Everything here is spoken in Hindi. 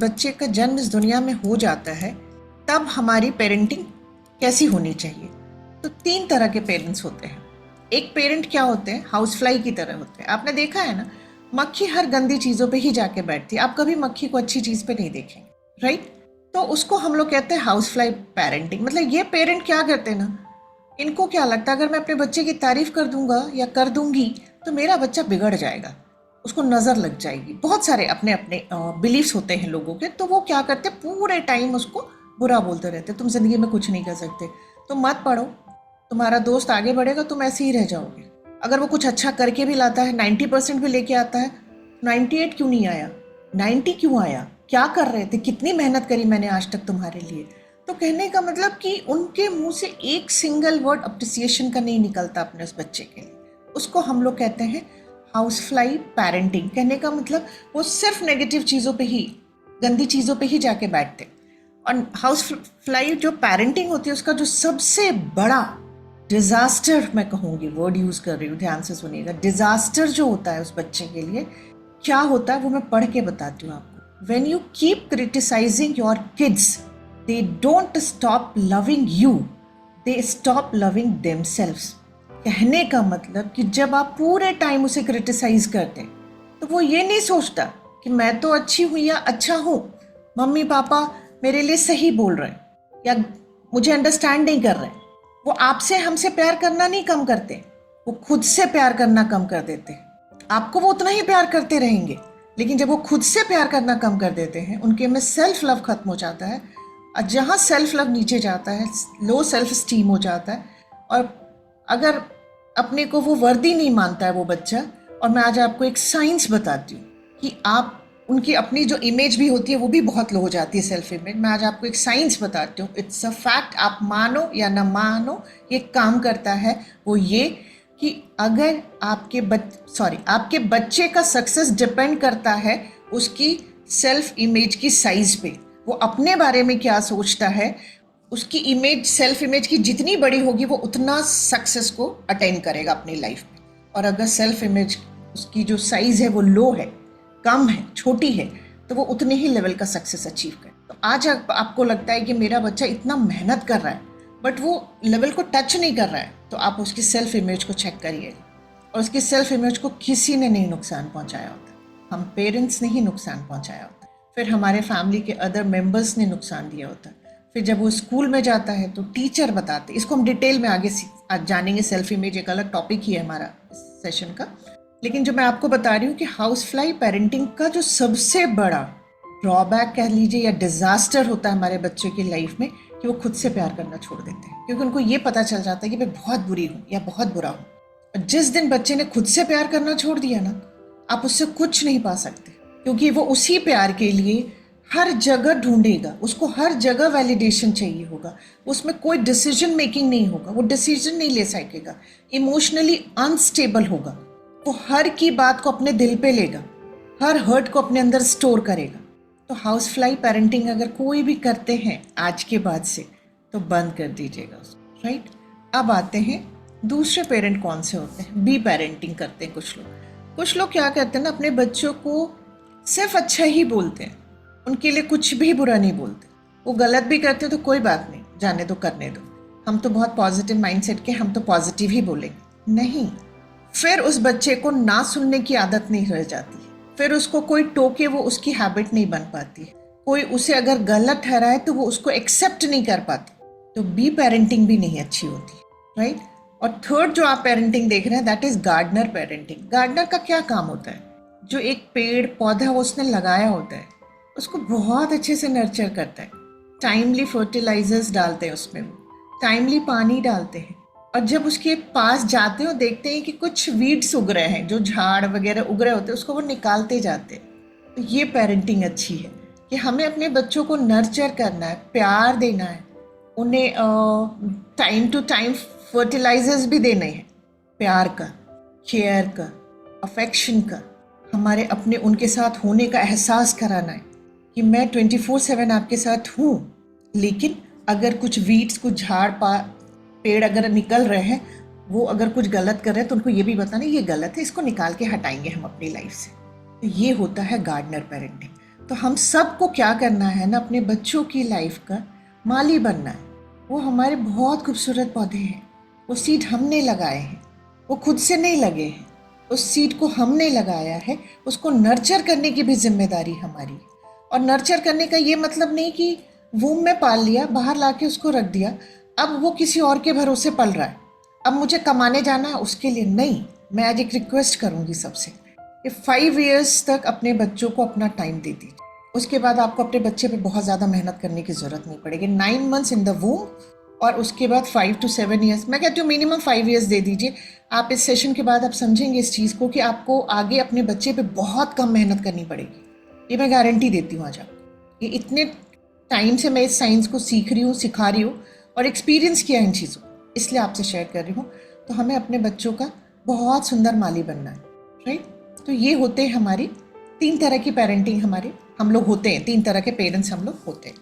बच्चे का जन्म इस दुनिया में हो जाता है तब हमारी पेरेंटिंग कैसी होनी चाहिए। तो 3 तरह के पेरेंट्स होते हैं। एक पेरेंट क्या होते हैं, हाउस फ्लाई की तरह होते हैं। आपने देखा है ना, मक्खी हर गंदी चीज़ों पे ही जाके बैठती है। आप कभी मक्खी को अच्छी चीज़ पे नहीं देखेंगे, राइट। तो उसको हम लोग कहते हैं हाउस फ्लाई पेरेंटिंग। मतलब ये पेरेंट क्या करते हैं ना, इनको क्या लगता है अगर मैं अपने बच्चे की तारीफ कर दूंगा या कर दूंगी तो मेरा बच्चा बिगड़ जाएगा, उसको नज़र लग जाएगी। बहुत सारे अपने अपने बिलीव्स होते हैं लोगों के। तो वो क्या करते हैं, पूरे टाइम उसको बुरा बोलते रहते, तुम ज़िंदगी में कुछ नहीं कर सकते, तुम मत पढ़ो, तुम्हारा दोस्त आगे बढ़ेगा, तुम ऐसे ही रह जाओगे। अगर वो कुछ अच्छा करके भी लाता है, 90% भी लेके आता है, 98 क्यों नहीं आया, 90 क्यों आया, क्या कर रहे थे, कितनी मेहनत करी मैंने आज तक तुम्हारे लिए। तो कहने का मतलब कि उनके मुंह से एक सिंगल वर्ड अप्रिसिएशन का नहीं निकलता अपने उस बच्चे के लिए। उसको हम लोग कहते हैं हाउस फ्लाई पेरेंटिंग। कहने का मतलब वो सिर्फ नेगेटिव चीज़ों पे ही, गंदी चीज़ों पे ही जाके बैठते। और हाउस फ्लाई जो पेरेंटिंग होती है उसका जो सबसे बड़ा डिजास्टर, मैं कहूँगी, वर्ड यूज़ कर रही हूँ, ध्यान से सुनिएगा, डिजास्टर जो होता है उस बच्चे के लिए क्या होता है वो मैं पढ़ के बताती हूँ आपको। When you keep criticising your kids, they don't stop loving you, they stop loving themselves. कहने का मतलब कि जब आप पूरे टाइम उसे क्रिटिसाइज करते तो वो ये नहीं सोचता कि मैं तो अच्छी हूँ या अच्छा हूँ, मम्मी पापा मेरे लिए सही बोल रहे हैं या मुझे अंडरस्टैंड नहीं कर रहे। वो आपसे हमसे प्यार करना नहीं कम करते, वो खुद से प्यार करना कम कर देते हैं। आपको वो उतना ही प्यार करते रहेंगे, लेकिन जब वो खुद से प्यार करना कम कर देते हैं, उनके में सेल्फ लव खत्म हो जाता है। और जहाँ सेल्फ लव नीचे जाता है, लो सेल्फ स्टीम हो जाता है। और अगर अपने को वो वर्दी नहीं मानता है वो बच्चा, और मैं आज आपको एक साइंस बताती हूँ कि आप उनकी अपनी जो इमेज भी होती है वो भी बहुत लो हो जाती है, सेल्फ इमेज। मैं आज आपको एक साइंस बताती हूँ, इट्स अ फैक्ट, आप मानो या ना मानो ये काम करता है। वो ये कि अगर आपके बच्चे का सक्सेस डिपेंड करता है उसकी सेल्फ इमेज की साइज पे। वो अपने बारे में क्या सोचता है, उसकी इमेज, सेल्फ इमेज की जितनी बड़ी होगी वो उतना सक्सेस को अटेन करेगा अपनी लाइफ में। और अगर सेल्फ इमेज उसकी जो साइज है वो लो है, कम है, छोटी है, तो वो उतने ही लेवल का सक्सेस अचीव करे। तो आज आपको लगता है कि मेरा बच्चा इतना मेहनत कर रहा है बट वो लेवल को टच नहीं कर रहा है, तो आप उसकी सेल्फ इमेज को चेक करिएगा। और उसकी सेल्फ इमेज को किसी ने नहीं नुकसान पहुंचाया होता, हम पेरेंट्स ने ही नुकसान पहुंचाया होता, फिर हमारे फैमिली के अदर मेंबर्स ने नुकसान दिया होता। फिर जब वो स्कूल में जाता है तो टीचर बताते, इसको हम डिटेल में आगे आज जानेंगे। सेल्फ इमेज एक अलग टॉपिक ही है हमारा इस सेशन का। लेकिन जो मैं आपको बता रही हूँ कि हाउस फ्लाई पेरेंटिंग का जो सबसे बड़ा ड्रॉबैक कह लीजिए या डिजास्टर होता है हमारे बच्चे की लाइफ में, कि वो खुद से प्यार करना छोड़ देते हैं। क्योंकि उनको ये पता चल जाता है कि मैं बहुत बुरी हूँ या बहुत बुरा हूँ। और जिस दिन बच्चे ने खुद से प्यार करना छोड़ दिया ना, आप उससे कुछ नहीं पा सकते, क्योंकि वो उसी प्यार के लिए हर जगह ढूंढेगा, उसको हर जगह वैलिडेशन चाहिए होगा, उसमें कोई डिसीजन मेकिंग नहीं होगा, वो डिसीजन नहीं ले सकेगा, इमोशनली अनस्टेबल होगा, वो हर की बात को अपने दिल पे लेगा, हर हर्ट को अपने अंदर स्टोर करेगा। तो हाउस फ्लाई पेरेंटिंग अगर कोई भी करते हैं आज के बाद से, तो बंद कर दीजिएगा उसको, राइट। अब आते हैं दूसरे पेरेंट कौन से होते हैं, बी पेरेंटिंग करते हैं कुछ लोग। कुछ लोग क्या करते हैं ना, अपने बच्चों को सिर्फ अच्छा ही बोलते हैं, उनके लिए कुछ भी बुरा नहीं बोलते। वो गलत भी करते तो कोई बात नहीं, जाने दो, करने दो, हम तो बहुत पॉजिटिव माइंडसेट के, हम तो पॉजिटिव ही बोलेंगे। नहीं, फिर उस बच्चे को ना सुनने की आदत नहीं रह जाती है, फिर उसको कोई टोके वो उसकी हैबिट नहीं बन पाती है, कोई उसे अगर गलत ठहराए तो वो उसको एक्सेप्ट नहीं कर पाती। तो बी पेरेंटिंग भी नहीं अच्छी होती, राइट। और थर्ड जो आप पेरेंटिंग देख रहे हैं, that is gardener parenting. Gardener का क्या काम होता है, जो एक पेड़ पौधा वो उसने लगाया होता है उसको बहुत अच्छे से नर्चर करता है, टाइमली फर्टिलाइजर्स डालते हैं उसमें, वो टाइमली पानी डालते हैं। और जब उसके पास जाते हो देखते हैं कि कुछ वीड्स उग रहे हैं, जो झाड़ वगैरह उग रहे होते हैं, उसको वो निकालते जाते हैं। तो ये पेरेंटिंग अच्छी है कि हमें अपने बच्चों को नर्चर करना है, प्यार देना है, उन्हें टाइम टू टाइम फर्टिलाइजर्स भी देने हैं, प्यार का, केयर का, अफेक्शन का, हमारे अपने उनके साथ होने का एहसास कराना है कि मैं 24/7 आपके साथ हूँ। लेकिन अगर कुछ वीड्स, कुछ झाड़ पेड़ अगर निकल रहे हैं, वो अगर कुछ गलत कर रहे हैं, तो उनको ये भी बताना ये गलत है, इसको निकाल के हटाएंगे हम अपनी लाइफ से। तो ये होता है गार्डनर पेरेंटिंग। तो हम सबको क्या करना है ना, अपने बच्चों की लाइफ का माली बनना है। वो हमारे बहुत खूबसूरत पौधे हैं, वो सीड हमने लगाए हैं, वो खुद से नहीं लगे हैं। उस सीड को हमने लगाया है, उसको नर्चर करने की भी जिम्मेदारी हमारी है। और नर्चर करने का ये मतलब नहीं कि वूम में पाल लिया, बाहर लाके उसको रख दिया, अब वो किसी और के भरोसे पल रहा है, अब मुझे कमाने जाना है उसके लिए नहीं। मैं आज एक रिक्वेस्ट करूंगी सबसे कि 5 years तक अपने बच्चों को अपना टाइम दे दीजिए। उसके बाद आपको अपने बच्चे पे बहुत ज़्यादा मेहनत करने की ज़रूरत नहीं पड़ेगी। 9 months इन द वूम, और उसके बाद 5 to 7 years, मैं कहती हूँ मिनिमम 5 years दे दीजिए। आप इस सेशन के बाद आप समझेंगे इस चीज़ को कि आपको आगे अपने बच्चे पे बहुत कम मेहनत करनी पड़ेगी। ये मैं गारंटी देती हूँ आज आपको। ये इतने टाइम से मैं इस साइंस को सीख रही हूँ, सिखा रही हूँ और एक्सपीरियंस किया इन चीज़ों, इसलिए आपसे शेयर कर रही हूँ। तो हमें अपने बच्चों का बहुत सुंदर माली बनना है, राइट। तो ये होते हैं हमारी 3 तरह की पेरेंटिंग, हम लोग होते हैं 3 तरह के पेरेंट्स हम लोग होते हैं।